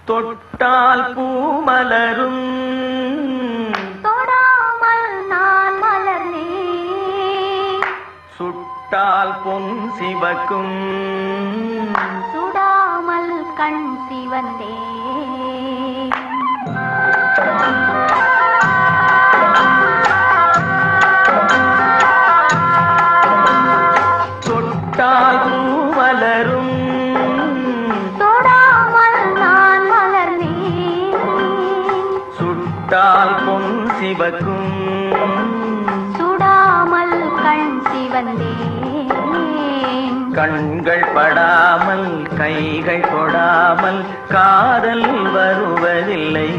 தொட்டால் பூமலரும் தொடாமல் நான் மலர்ந்தேன். சுட்டால் பொன் சிவக்கும் சுடாமல் கண் சிவந்தேன். தொட்டால் பூமலரும் தொடாமல் நான் மலர்ந்தேன். சுட்டால் பொன் சிவக்கும் சுடாமல் கண் சிவந்தேன். கண்கள் படாமல் கைகள் தொடாமல் காதல் வருவதில்லை.